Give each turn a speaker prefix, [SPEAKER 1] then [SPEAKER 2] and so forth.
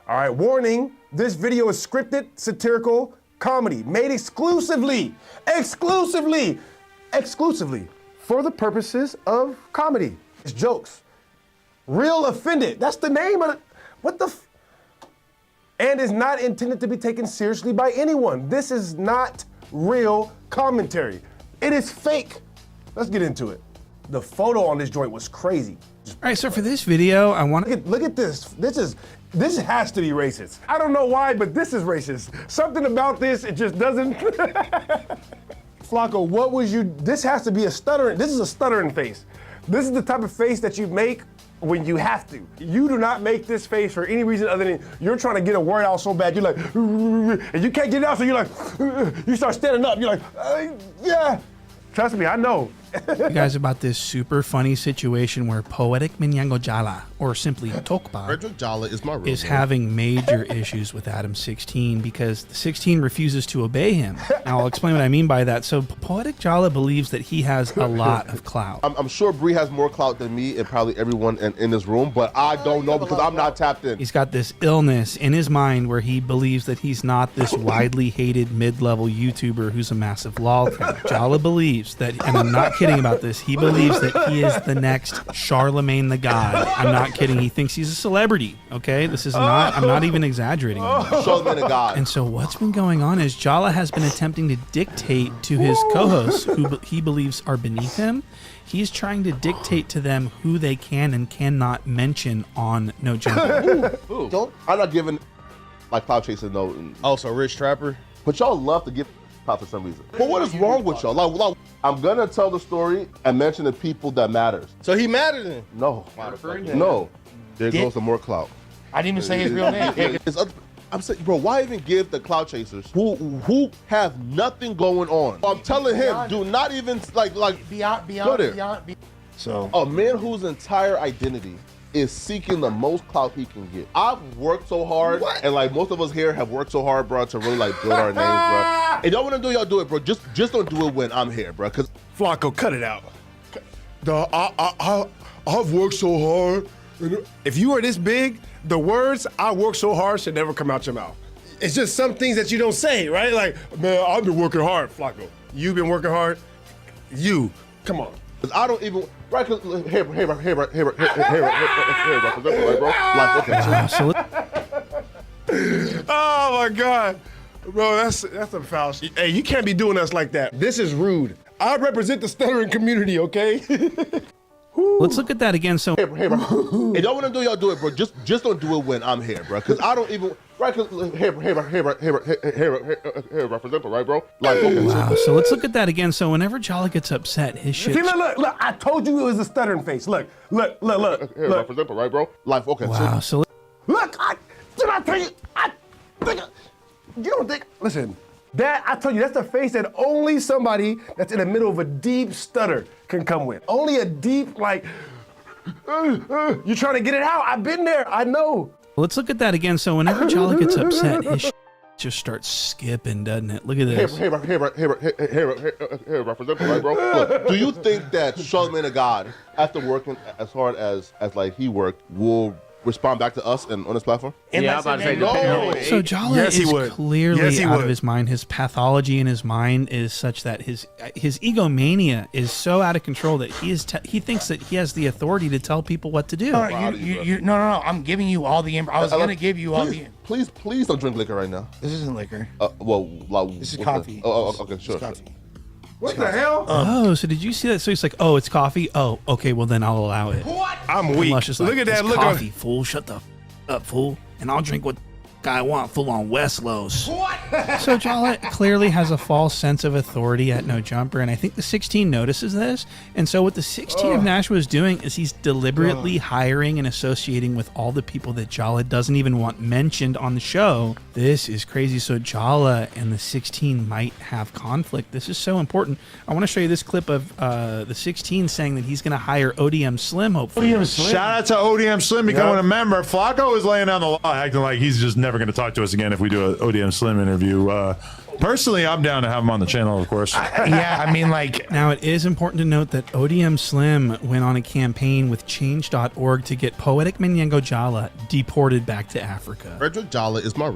[SPEAKER 1] All right, warning, this video is scripted, satirical comedy made exclusively for the purposes of comedy. It's jokes. Real offended, that's the name of it. What the and is not intended to be taken seriously by anyone. This is not real commentary. It is fake. Let's get into it. The photo on this joint was crazy.
[SPEAKER 2] All right, so for this video, I want to
[SPEAKER 1] look at this. This has to be racist. I don't know why, but this is racist. Something about this, it just doesn't. Flakko, what was you? This has to be a stuttering. This is a stuttering face. This is the type of face that you make when you have to. You do not make this face for any reason other than you're trying to get a word out so bad. You're like, and you can't get it out, so you're like, you start standing up. You're like, yeah. Trust me, I know.
[SPEAKER 2] you guys about this super funny situation where Poetic Minyango Jala, or simply Tokpa,
[SPEAKER 3] Frederick Jala is my real
[SPEAKER 2] is
[SPEAKER 3] name.
[SPEAKER 2] having major issues with Adam 16 because the 16 refuses to obey him. Now I'll explain what I mean by that. So Poetic Jala believes that he has a lot of clout.
[SPEAKER 3] I'm sure Bree has more clout than me and probably everyone in this room, but I don't know because I'm not tapped in.
[SPEAKER 2] He's got this illness in his mind where he believes that he's not this widely hated mid-level YouTuber who's a massive lolcat. Jala believes that, and I'm not kidding about this, he believes that he is the next Charlemagne the God. I'm not kidding. He thinks he's a celebrity, okay? This is not, I'm not even exaggerating.
[SPEAKER 3] Charlemagne the God.
[SPEAKER 2] And so what's been going on is Jala has been attempting to dictate to his co-hosts who he believes are beneath him. He's trying to dictate to them who they can and cannot mention on No Jump.
[SPEAKER 3] I'm not giving like clout chasing no.
[SPEAKER 4] Oh, so Rich Trapper?
[SPEAKER 3] But y'all love to give clout for some reason. But what is wrong with y'all? Like, I'm gonna tell the story and mention the people that matters.
[SPEAKER 4] So he mad at him?
[SPEAKER 3] No, no. There goes some more clout.
[SPEAKER 5] I didn't even say his real name.
[SPEAKER 3] I'm saying, bro, why even give the clout chasers who have nothing going on? I'm telling him, do not even like
[SPEAKER 5] Beyond.
[SPEAKER 3] So a man whose entire identity is seeking the most clout he can get. I've worked so hard, and like most of us here have worked so hard, bro, to really like build our names, bro. And y'all wanna do, y'all do it, bro. Just don't do it when I'm here, bro. Cause
[SPEAKER 1] Flakko, cut it out. I've worked so hard. If you are this big, the words "I work so hard" should never come out your mouth. It's just some things that you don't say, right? Like, man, I've been working hard, Flakko. You've been working hard. Come on.
[SPEAKER 3] I don't even right. Cause here, bro. Like, okay.
[SPEAKER 1] Oh my God, bro, that's a foul shit. Hey, you can't be doing us like that. This is rude. I represent the stuttering community, okay?
[SPEAKER 2] Let's look at that again. So
[SPEAKER 3] hey, bro. If y'all wanna do, y'all do it, bro. Just don't do it when I'm here, bro. Cause I don't even right. Cause here, represent, right, bro? Like, okay.
[SPEAKER 2] Wow. So let's look at that again. So whenever Jala gets upset, his shit.
[SPEAKER 1] See, look. I told you it was a stuttering face. Look.
[SPEAKER 3] Here, represent, right, bro? Like, okay.
[SPEAKER 2] Wow. So
[SPEAKER 1] look, did I tell you? You don't think? Listen. That, I told you, that's the face that only somebody that's in the middle of a deep stutter can come with. Only a deep, like, you're trying to get it out. I've been there, I know.
[SPEAKER 2] Let's look at that again. So whenever Jala gets upset, his just starts skipping, doesn't it? Look at this.
[SPEAKER 3] Here, represent, right, bro? Look, do you think that Charlemagne the God, after working as hard as like he worked, will respond back to us and on this platform?
[SPEAKER 5] Yeah, I'm about to say
[SPEAKER 3] no.
[SPEAKER 2] So Jala is clearly out of his mind. His pathology in his mind is such that his egomania is so out of control that he thinks that he has the authority to tell people what to do.
[SPEAKER 5] No, I'm giving you all the info. I was gonna give you all the.
[SPEAKER 3] Please don't drink liquor right now.
[SPEAKER 5] This isn't liquor.
[SPEAKER 3] This
[SPEAKER 5] is coffee.
[SPEAKER 3] Okay, sure.
[SPEAKER 5] Coffee.
[SPEAKER 1] What the hell?
[SPEAKER 2] Oh, so did you see that? So he's like, oh, it's coffee? Oh, okay, well then I'll allow it.
[SPEAKER 1] What? I'm weak.
[SPEAKER 2] Look at that.
[SPEAKER 1] Look
[SPEAKER 2] Look coffee, fool. Shut the up, fool. And I'll drink what I want, full on Westlows. What? So Jala clearly has a false sense of authority at No Jumper, and I think the 16 notices this. And so what the 16 of Nashua is doing is he's deliberately hiring and associating with all the people that Jala doesn't even want mentioned on the show. This is crazy. So Jala and the 16 might have conflict. This is so important. I want to show you this clip of the 16 saying that he's going to hire ODM Slim, hopefully.
[SPEAKER 6] Shout out to ODM Slim becoming a member. Flakko is laying down the law, acting like he's just never going to talk to us again if we do an ODM Slim interview. Personally, I'm down to have him on the channel, of course.
[SPEAKER 5] Yeah, I mean, like,
[SPEAKER 2] Now, it is important to note that ODM Slim went on a campaign with Change.org to get Poetic Manyengo Jala deported back to Africa.
[SPEAKER 3] Frederick Jala is my